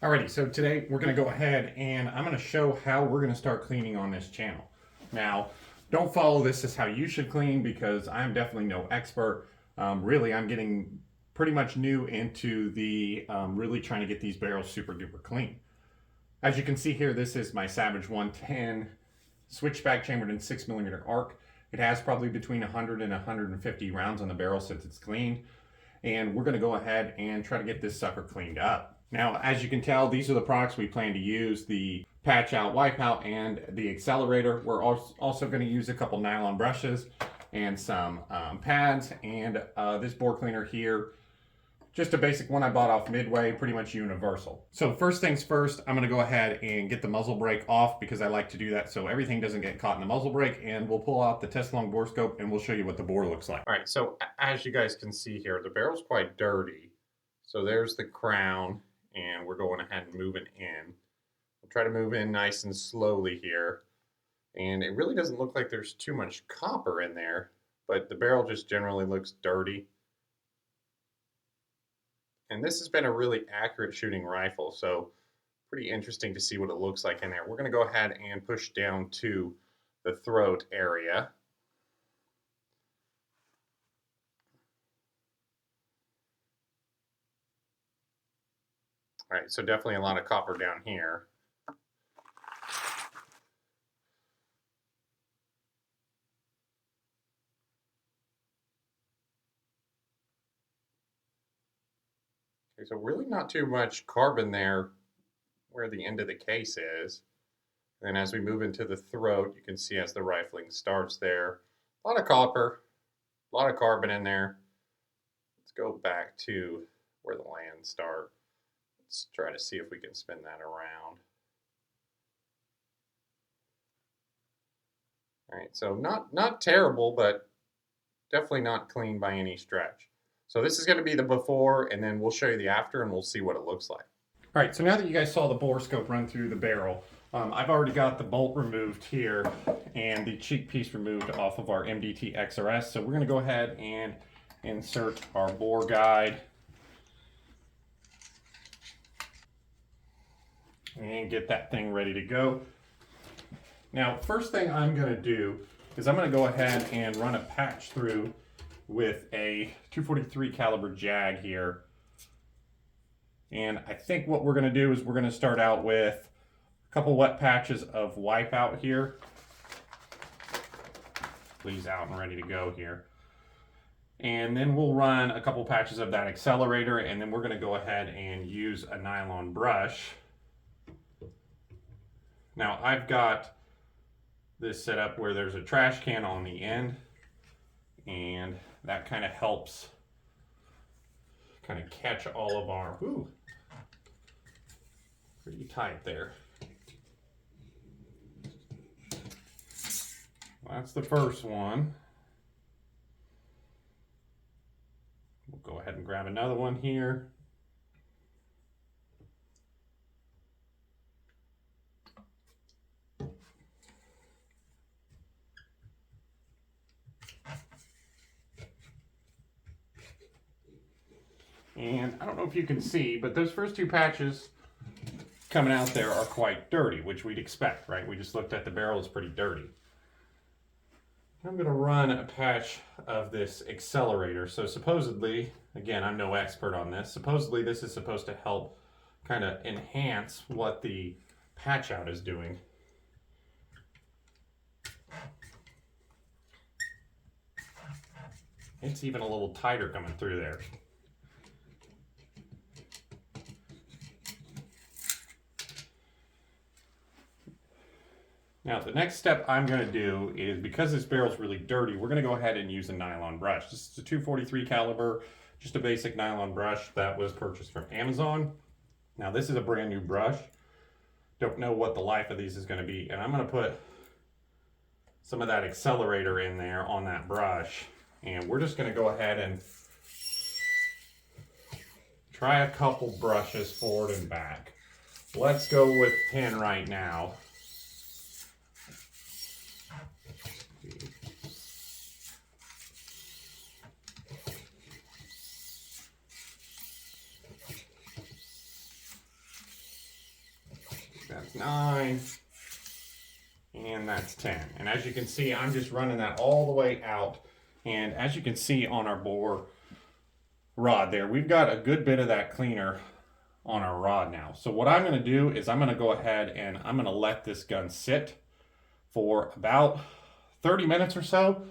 Alrighty, so today we're going to go ahead and I'm going to show how we're going to start cleaning on this channel. Now, don't follow this as how you should clean because I'm definitely no expert. Really, I'm getting pretty much new into the really trying to get these barrels super duper clean. As you can see here, this is my Savage 110 switchback chambered in 6mm arc. It has probably between 100 and 150 rounds on the barrel since it's cleaned. And we're going to go ahead and try to get this sucker cleaned up. Now, as you can tell, these are the products we plan to use: the patch out, wipe out, and the accelerator. We're also going to use a couple nylon brushes and some pads and this bore cleaner here. Just a basic one I bought off Midway, pretty much universal. So first things first, I'm gonna go ahead and get the muzzle brake off because I like to do that so everything doesn't get caught in the muzzle brake, and we'll pull out the Tesla bore scope and we'll show you what the bore looks like. All right, so as you guys can see here, the barrel's quite dirty. So there's the crown, and we're going ahead and moving in. We'll try to move in nice and slowly here. And it really doesn't look like there's too much copper in there, but the barrel just generally looks dirty. And this has been a really accurate shooting rifle, so pretty interesting to see what it looks like in there. We're going to go ahead and push down to the throat area. All right, so definitely a lot of copper down here. Okay, so really not too much carbon there where the end of the case is. And as we move into the throat, you can see as the rifling starts there, a lot of copper, a lot of carbon in there. Let's go back to where the lands start. Let's try to see if we can spin that around. All right, so not terrible, but definitely not clean by any stretch. So this is going to be the before, and then we'll show you the after, and we'll see what it looks like. All right, so now that you guys saw the bore scope run through the barrel, I've already got the bolt removed here and the cheek piece removed off of our MDT XRS. So we're going to go ahead and insert our bore guide and get that thing ready to go. Now, first thing I'm going to do is I'm going to go ahead and run a patch through with a 243 caliber Jag here. And I think what we're going to do is we're going to start out with a couple wet patches of Wipeout here. Please out and ready to go here. And then we'll run a couple patches of that accelerator, and then we're going to go ahead and use a nylon brush. Now I've got this set up where there's a trash can on the end, and that kind of helps kind of catch all of our, ooh, pretty tight there. Well, that's the first one. We'll go ahead and grab another one here. And I don't know if you can see, but those first two patches coming out there are quite dirty, which we'd expect, right? We just looked at the barrel, it's pretty dirty. I'm going to run a patch of this accelerator. So supposedly, again, I'm no expert on this, supposedly this is supposed to help kind of enhance what the patch out is doing. It's even a little tighter coming through there. Now, the next step I'm going to do is, because this barrel's really dirty, we're going to go ahead and use a nylon brush. This is a 243 caliber, just a basic nylon brush that was purchased from Amazon. Now, this is a brand new brush. Don't know what the life of these is going to be, and I'm going to put some of that accelerator in there on that brush, and we're just going to go ahead and try a couple brushes forward and back. Let's go with 10 right now. That's 9. And that's 10. And as you can see, I'm just running that all the way out. And as you can see on our bore rod there, we've got a good bit of that cleaner on our rod now. So what I'm going to do is I'm going to go ahead and I'm going to let this gun sit for about 30 minutes or so.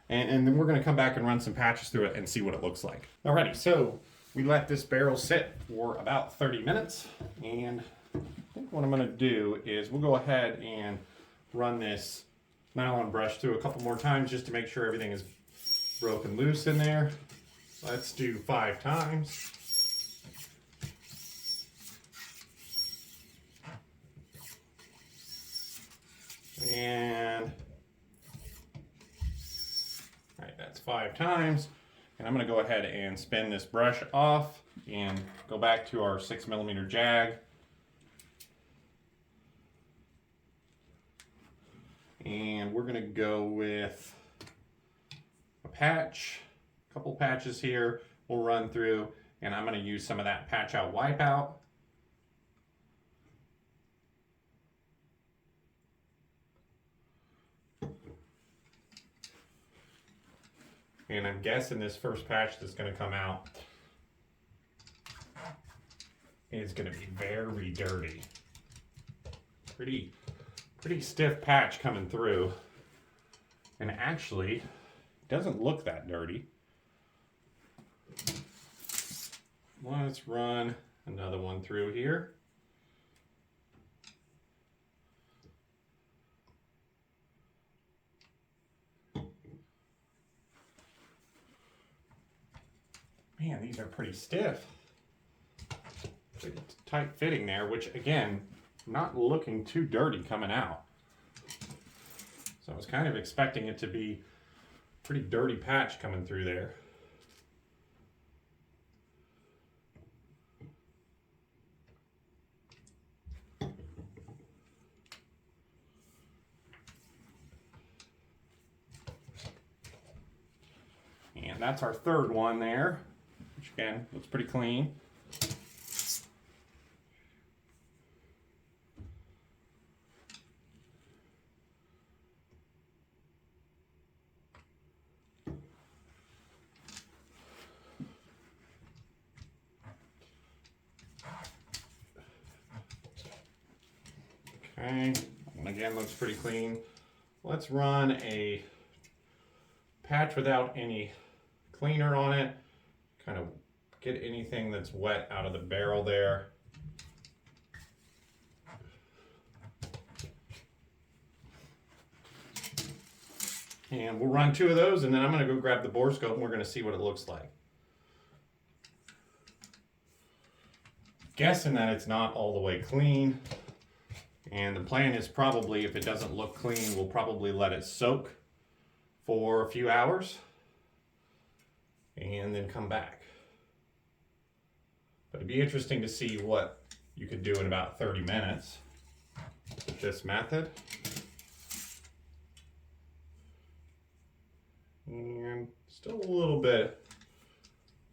And then we're going to come back and run some patches through it and see what it looks like. Alrighty, so we let this barrel sit for about 30 minutes. And I think what I'm going to do is we'll go ahead and run this nylon brush through a couple more times just to make sure everything is broken loose in there. Let's do 5 times. And all right, that's 5 times. And I'm going to go ahead and spin this brush off and go back to our 6mm jag. And we're going to go with a patch, a couple patches here. We'll run through, and I'm going to use some of that Patch Out Wipeout. And I'm guessing this first patch that's going to come out is going to be very dirty. Pretty stiff patch coming through. And actually, doesn't look that dirty. Let's run another one through here. Man, these are pretty stiff. Pretty tight fitting there, which again, not looking too dirty coming out. So I was kind of expecting it to be a pretty dirty patch coming through there. And that's our third one there, which again, looks pretty clean. Okay, and again, looks pretty clean. Let's run a patch without any cleaner on it. Kind of get anything that's wet out of the barrel there. And we'll run 2 of those, and then I'm going to go grab the bore scope and we're going to see what it looks like. Guessing that it's not all the way clean. And the plan is probably, if it doesn't look clean, we'll probably let it soak for a few hours and then come back. But it'd be interesting to see what you could do in about 30 minutes with this method. And still a little bit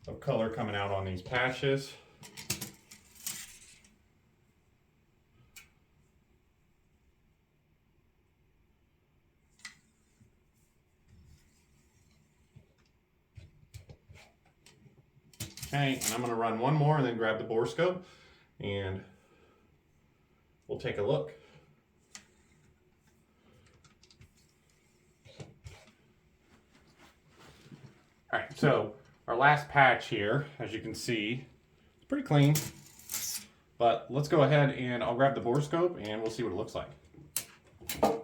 of color coming out on these patches. Okay, and I'm going to run one more and then grab the bore scope and we'll take a look. All right, so our last patch here, as you can see, it's pretty clean. But let's go ahead and I'll grab the bore scope and we'll see what it looks like. All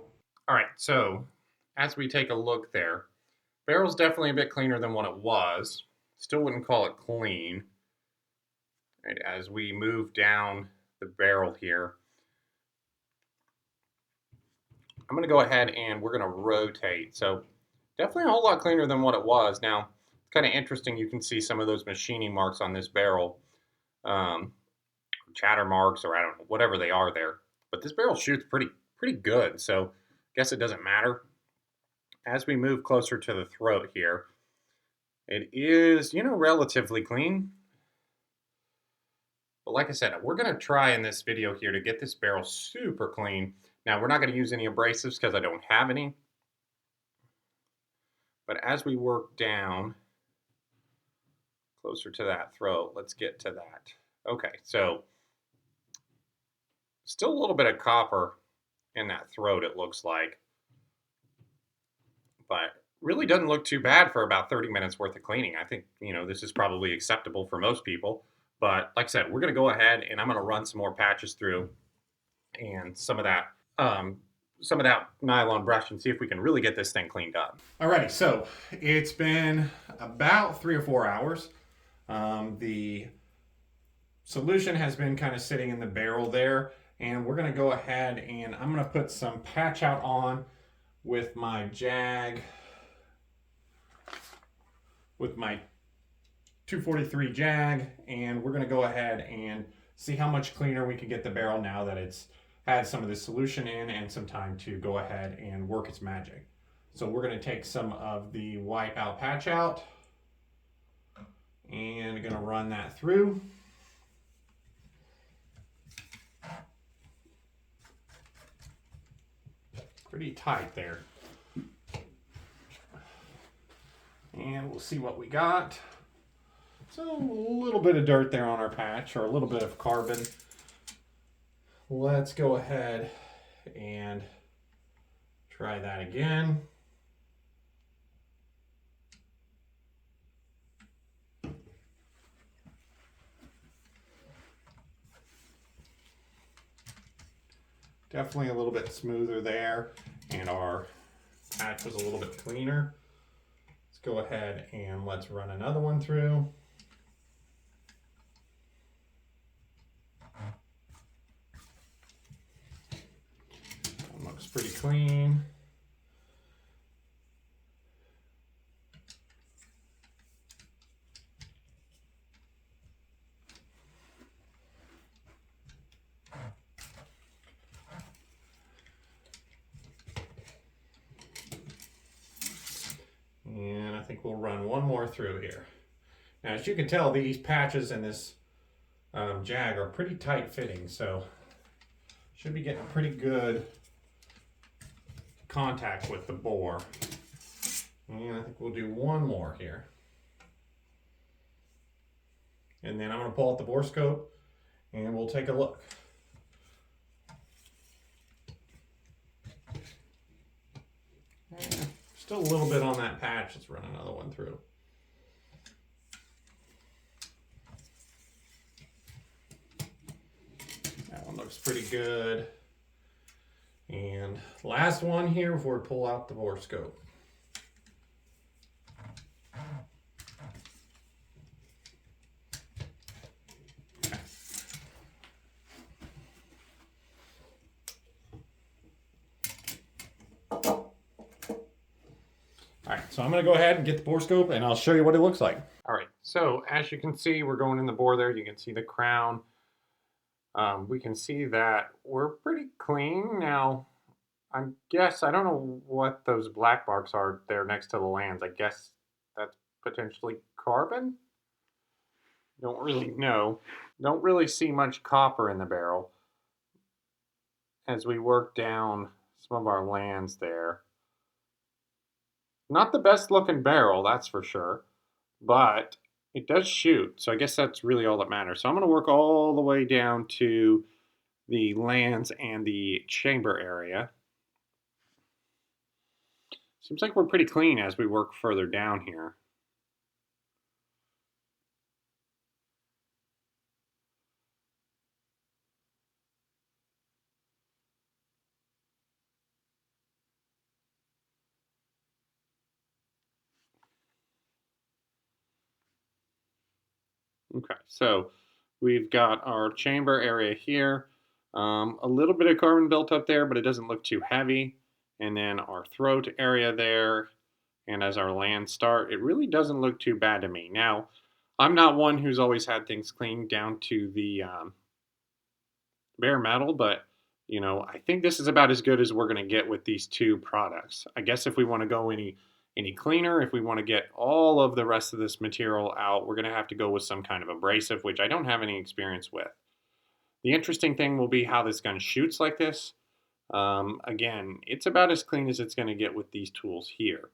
right, so as we take a look there, barrel's definitely a bit cleaner than what it was. Still wouldn't call it clean. Right, as we move down the barrel here, I'm going to go ahead and we're going to rotate. So definitely a whole lot cleaner than what it was. Now, it's kind of interesting. You can see some of those machining marks on this barrel, chatter marks, or I don't know, whatever they are there. But this barrel shoots pretty good. So I guess it doesn't matter. As we move closer to the throat here, it is, relatively clean. But like I said, we're going to try in this video here to get this barrel super clean. Now, we're not going to use any abrasives because I don't have any. But as we work down closer to that throat, let's get to that. Okay, so still a little bit of copper in that throat, it looks like. But really doesn't look too bad for about 30 minutes worth of cleaning. I think, this is probably acceptable for most people. But like I said, we're going to go ahead and I'm going to run some more patches through and some of that nylon brush and see if we can really get this thing cleaned up. Alrighty, so it's been about 3 or 4 hours. The solution has been kind of sitting in the barrel there, and we're going to go ahead and I'm going to put some patch out on with my Jag, with my 243 Jag, and we're going to go ahead and see how much cleaner we can get the barrel now that it's had some of this solution in and some time to go ahead and work its magic. So we're going to take some of the wipeout patch out and going to run that through. Pretty tight there. And we'll see what we got. So a little bit of dirt there on our patch, or a little bit of carbon. Let's go ahead and try that again. Definitely a little bit smoother there, and our patch was a little bit cleaner. Let's go ahead and let's run another one through. That looks pretty clean. And I think we'll run one more through here. Now, as you can tell, these patches in this Jag are pretty tight fitting, so should be getting pretty good contact with the bore. And I think we'll do one more here. And then I'm going to pull out the bore scope and we'll take a look. Still a little bit on that patch. Let's run another one through. That one looks pretty good. And last one here before we pull out the bore scope. All right, so I'm going to go ahead and get the bore scope and I'll show you what it looks like. All right, so as you can see, we're going in the bore there. You can see the crown. We can see that we're pretty clean. Now, I don't know what those black marks are there next to the lands. I guess that's potentially carbon? Don't really know. Don't really see much copper in the barrel as we work down some of our lands there. Not the best looking barrel, that's for sure, but it does shoot, so I guess that's really all that matters. So I'm going to work all the way down to the lands and the chamber area. Seems like we're pretty clean as we work further down here. Okay, so we've got our chamber area here. A little bit of carbon built up there, but it doesn't look too heavy. And then our throat area there, and as our lands start, it really doesn't look too bad to me. Now, I'm not one who's always had things cleaned down to the bare metal, but I think this is about as good as we're going to get with these two products. I guess if we want to go any any cleaner. If we want to get all of the rest of this material out, we're going to have to go with some kind of abrasive, which I don't have any experience with. The interesting thing will be how this gun shoots like this. Again, it's about as clean as it's going to get with these tools here.